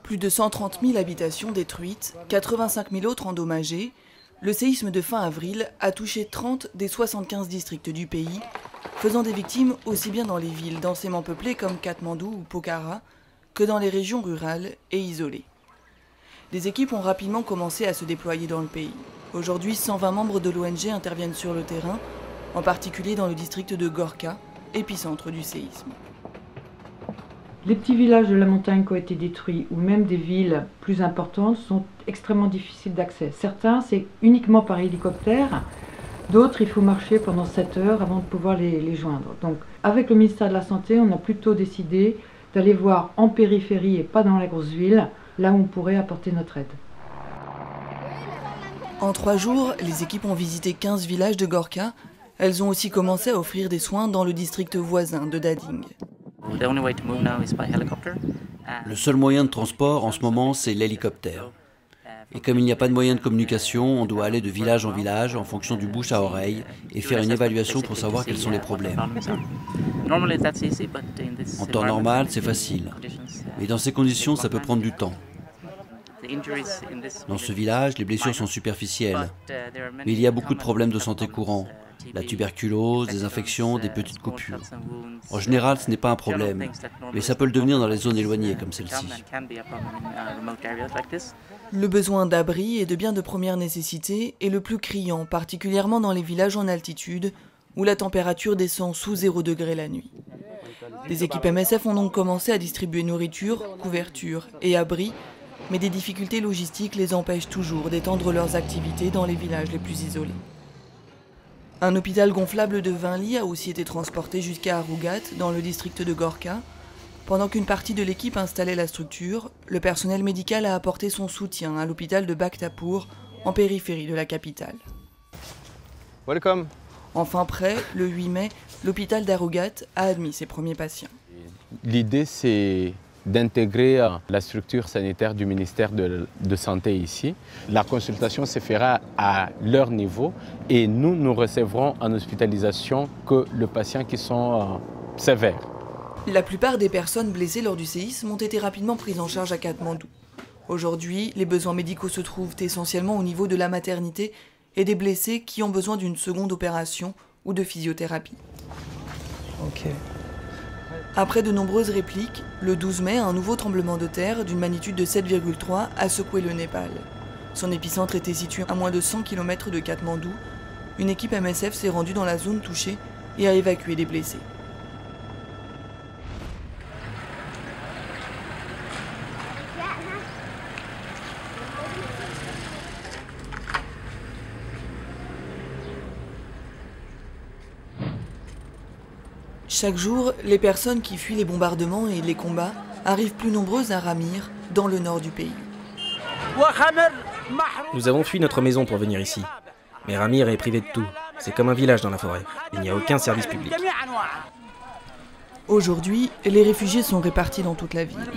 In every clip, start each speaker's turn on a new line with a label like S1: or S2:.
S1: Plus de 130 000 habitations détruites, 85 000 autres endommagées, le séisme de fin avril a touché 30 des 75 districts du pays, faisant des victimes aussi bien dans les villes densément peuplées comme Katmandou ou Pokhara que dans les régions rurales et isolées. Des équipes ont rapidement commencé à se déployer dans le pays. Aujourd'hui, 120 membres de l'ONG interviennent sur le terrain, en particulier dans le district de Gorka, épicentre du séisme.
S2: Les petits villages de la montagne qui ont été détruits, ou même des villes plus importantes, sont extrêmement difficiles d'accès. Certains, c'est uniquement par hélicoptère. D'autres, il faut marcher pendant 7 heures avant de pouvoir les joindre. Donc, avec le ministère de la Santé, on a plutôt décidé d'aller voir en périphérie et pas dans la grosse ville, là où on pourrait apporter notre aide.
S1: En 3 jours, les équipes ont visité 15 villages de Gorka. Elles ont aussi commencé à offrir des soins dans le district voisin de Dading.
S3: Le seul moyen de transport en ce moment, c'est l'hélicoptère. Et comme il n'y a pas de moyen de communication, on doit aller de village en village en fonction du bouche à oreille et faire une évaluation pour savoir quels sont les problèmes. En temps normal, c'est facile. Mais dans ces conditions, ça peut prendre du temps. Dans ce village, les blessures sont superficielles. Mais il y a beaucoup de problèmes de santé courants. La tuberculose, des infections, des petites coupures. En général, ce n'est pas un problème, mais ça peut le devenir dans les zones éloignées comme celle-ci.
S1: Le besoin d'abri et de biens de première nécessité est le plus criant, particulièrement dans les villages en altitude, où la température descend sous 0 degré la nuit. Les équipes MSF ont donc commencé à distribuer nourriture, couverture et abris, mais des difficultés logistiques les empêchent toujours d'étendre leurs activités dans les villages les plus isolés. Un hôpital gonflable de 20 lits a aussi été transporté jusqu'à Arugat, dans le district de Gorka. Pendant qu'une partie de l'équipe installait la structure, le personnel médical a apporté son soutien à l'hôpital de Bhaktapur, en périphérie de la capitale.
S4: Welcome.
S1: Enfin prêt, le 8 mai, l'hôpital d'Arugat a admis ses premiers patients.
S4: L'idée, c'est d'intégrer la structure sanitaire du ministère de Santé ici. La consultation se fera à leur niveau et nous recevrons en hospitalisation que les patients qui sont sévères.
S1: La plupart des personnes blessées lors du séisme ont été rapidement prises en charge à Katmandou. Aujourd'hui, les besoins médicaux se trouvent essentiellement au niveau de la maternité et des blessés qui ont besoin d'une seconde opération ou de physiothérapie.
S5: Ok.
S1: Après de nombreuses répliques, le 12 mai, un nouveau tremblement de terre d'une magnitude de 7,3 a secoué le Népal. Son épicentre était situé à moins de 100 km de Katmandou. Une équipe MSF s'est rendue dans la zone touchée et a évacué les blessés. Chaque jour, les personnes qui fuient les bombardements et les combats arrivent plus nombreuses à Ramir, dans le nord du pays.
S5: Nous avons fui notre maison pour venir ici. Mais Ramir est privé de tout. C'est comme un village dans la forêt. Il n'y a aucun service public.
S1: Aujourd'hui, les réfugiés sont répartis dans toute la ville.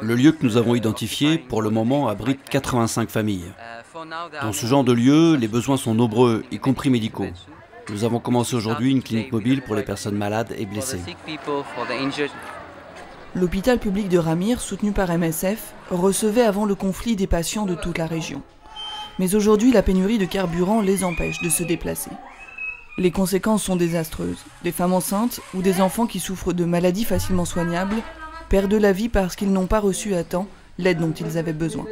S3: Le lieu que nous avons identifié, pour le moment, abrite 85 familles. Dans ce genre de lieu, les besoins sont nombreux, y compris médicaux. Nous avons commencé aujourd'hui une clinique mobile pour les personnes malades et blessées.
S1: L'hôpital public de Ramir, soutenu par MSF, recevait avant le conflit des patients de toute la région. Mais aujourd'hui, la pénurie de carburant les empêche de se déplacer. Les conséquences sont désastreuses. Des femmes enceintes ou des enfants qui souffrent de maladies facilement soignables perdent la vie parce qu'ils n'ont pas reçu à temps l'aide dont ils avaient besoin.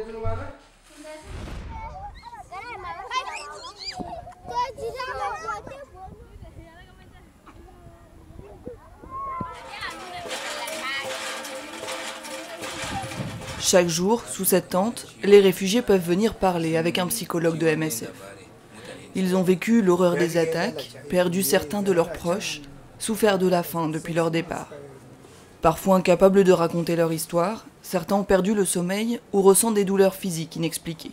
S1: Chaque jour, sous cette tente, les réfugiés peuvent venir parler avec un psychologue de MSF. Ils ont vécu l'horreur des attaques, perdu certains de leurs proches, souffert de la faim depuis leur départ. Parfois incapables de raconter leur histoire, certains ont perdu le sommeil ou ressentent des douleurs physiques inexpliquées.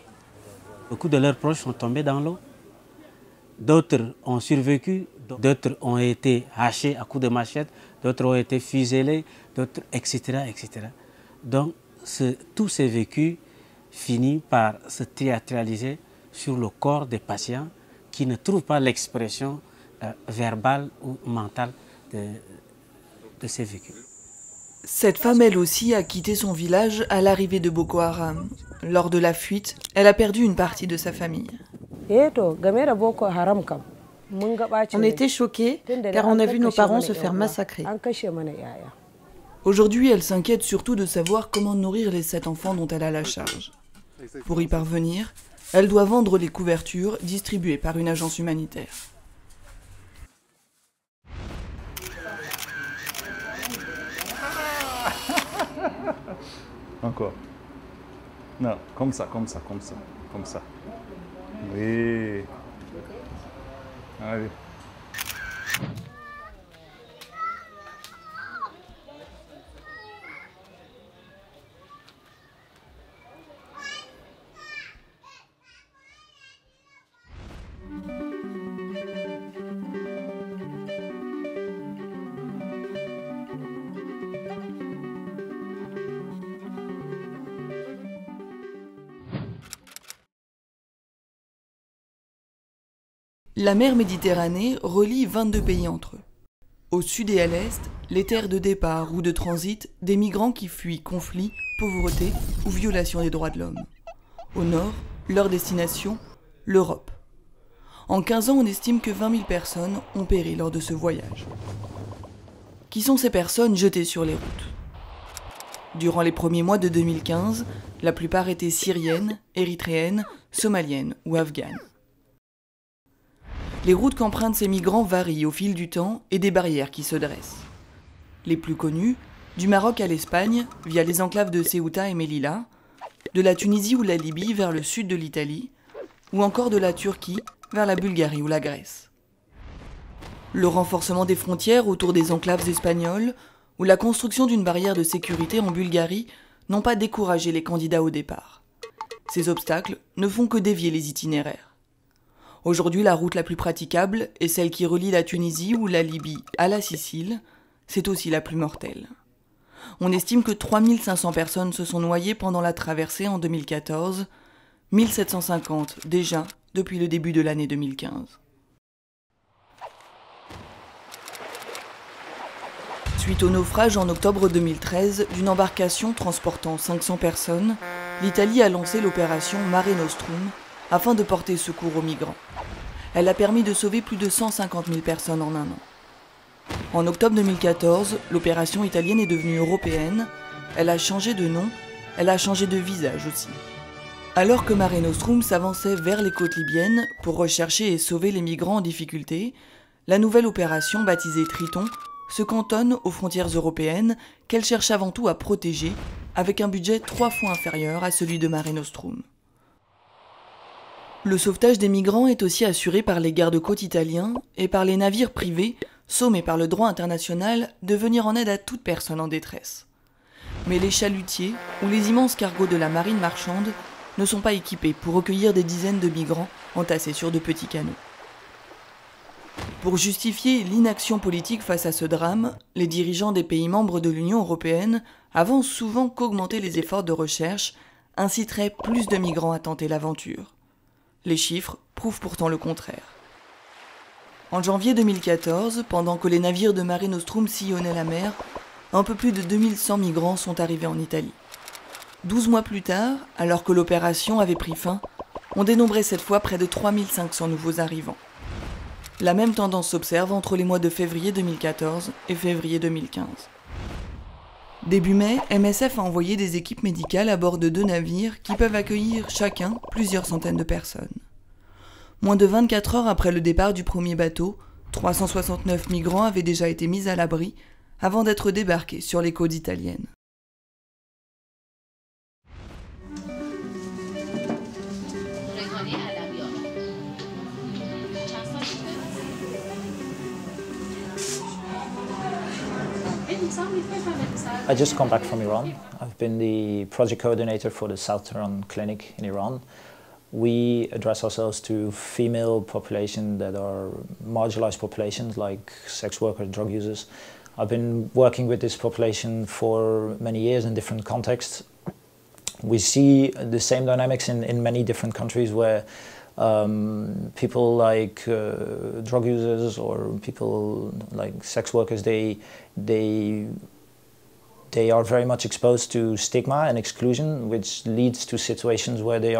S6: Beaucoup de leurs proches sont tombés dans l'eau. D'autres ont survécu, d'autres ont été hachés à coups de machette, d'autres ont été fusillés, d'autres, etc., etc. Donc, tous ces vécus finissent par se théâtraliser sur le corps des patients qui ne trouvent pas l'expression verbale ou mentale de ces vécus.
S1: Cette femme, elle aussi, a quitté son village à l'arrivée de Boko Haram. Lors de la fuite, elle a perdu une partie de sa famille.
S7: On était choqués car on a vu nos parents se faire massacrer.
S1: Aujourd'hui, elle s'inquiète surtout de savoir comment nourrir les 7 enfants dont elle a la charge. Pour y parvenir, elle doit vendre les couvertures distribuées par une agence humanitaire.
S8: Encore. Non, comme ça, comme ça, comme ça, comme ça. Oui. Allez.
S1: La mer Méditerranée relie 22 pays entre eux. Au sud et à l'est, les terres de départ ou de transit des migrants qui fuient conflits, pauvreté ou violation des droits de l'homme. Au nord, leur destination, l'Europe. En 15 ans, on estime que 20 000 personnes ont péri lors de ce voyage. Qui sont ces personnes jetées sur les routes? Durant les premiers mois de 2015, la plupart étaient syriennes, érythréennes, somaliennes ou afghanes. Les routes qu'empruntent ces migrants varient au fil du temps et des barrières qui se dressent. Les plus connues, du Maroc à l'Espagne, via les enclaves de Ceuta et Melilla, de la Tunisie ou la Libye vers le sud de l'Italie, ou encore de la Turquie vers la Bulgarie ou la Grèce. Le renforcement des frontières autour des enclaves espagnoles ou la construction d'une barrière de sécurité en Bulgarie n'ont pas découragé les candidats au départ. Ces obstacles ne font que dévier les itinéraires. Aujourd'hui, la route la plus praticable est celle qui relie la Tunisie ou la Libye à la Sicile. C'est aussi la plus mortelle. On estime que 3500 personnes se sont noyées pendant la traversée en 2014, 1750 déjà depuis le début de l'année 2015. Suite au naufrage en octobre 2013 d'une embarcation transportant 500 personnes, l'Italie a lancé l'opération Mare Nostrum afin de porter secours aux migrants. Elle a permis de sauver plus de 150 000 personnes en un an. En octobre 2014, l'opération italienne est devenue européenne. Elle a changé de nom, elle a changé de visage aussi. Alors que Mare Nostrum s'avançait vers les côtes libyennes pour rechercher et sauver les migrants en difficulté, la nouvelle opération, baptisée Triton, se cantonne aux frontières européennes qu'elle cherche avant tout à protéger, avec un budget 3 fois inférieur à celui de Mare Nostrum. Le sauvetage des migrants est aussi assuré par les gardes-côtes italiens et par les navires privés, sommés par le droit international de venir en aide à toute personne en détresse. Mais les chalutiers ou les immenses cargos de la marine marchande ne sont pas équipés pour recueillir des dizaines de migrants entassés sur de petits canots. Pour justifier l'inaction politique face à ce drame, les dirigeants des pays membres de l'Union européenne avancent souvent qu'augmenter les efforts de recherche inciterait plus de migrants à tenter l'aventure. Les chiffres prouvent pourtant le contraire. En janvier 2014, pendant que les navires de Mare Nostrum sillonnaient la mer, un peu plus de 2100 migrants sont arrivés en Italie. 12 mois plus tard, alors que l'opération avait pris fin, on dénombrait cette fois près de 3500 nouveaux arrivants. La même tendance s'observe entre les mois de février 2014 et février 2015. Début mai, MSF a envoyé des équipes médicales à bord de 2 navires qui peuvent accueillir chacun plusieurs centaines de personnes. Moins de 24 heures après le départ du premier bateau, 369 migrants avaient déjà été mis à l'abri avant d'être débarqués sur les côtes italiennes.
S9: I just come back from Iran. I've been the project coordinator for the South Tehran clinic in Iran. We address ourselves to female populations that are marginalized populations like sex workers, drug users. I've been working with this population for many years in different contexts. We see the same dynamics in many different countries where people like drug users or people like sex workers, they are very much exposed to stigma and exclusion, which leads to situations where they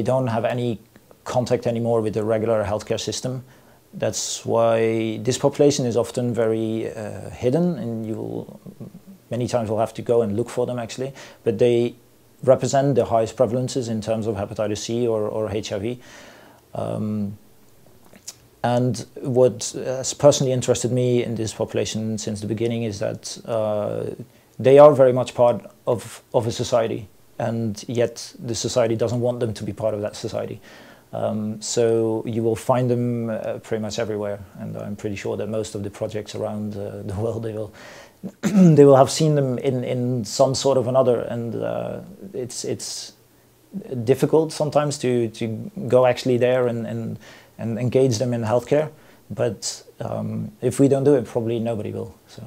S9: don't have any contact anymore with the regular healthcare system. That's why this population is often very hidden, and many times will have to go and look for them actually, but they represent the highest prevalences in terms of hepatitis C or HIV. And what has personally interested me in this population since the beginning is that they are very much part of a society, and yet the society doesn't want them to be part of that society. So you will find them pretty much everywhere, and I'm pretty sure that most of the projects around the world, they will have seen them in some sort of another, and it's difficult sometimes to go actually there and engage them in healthcare, but if we don't do it, probably nobody will. So.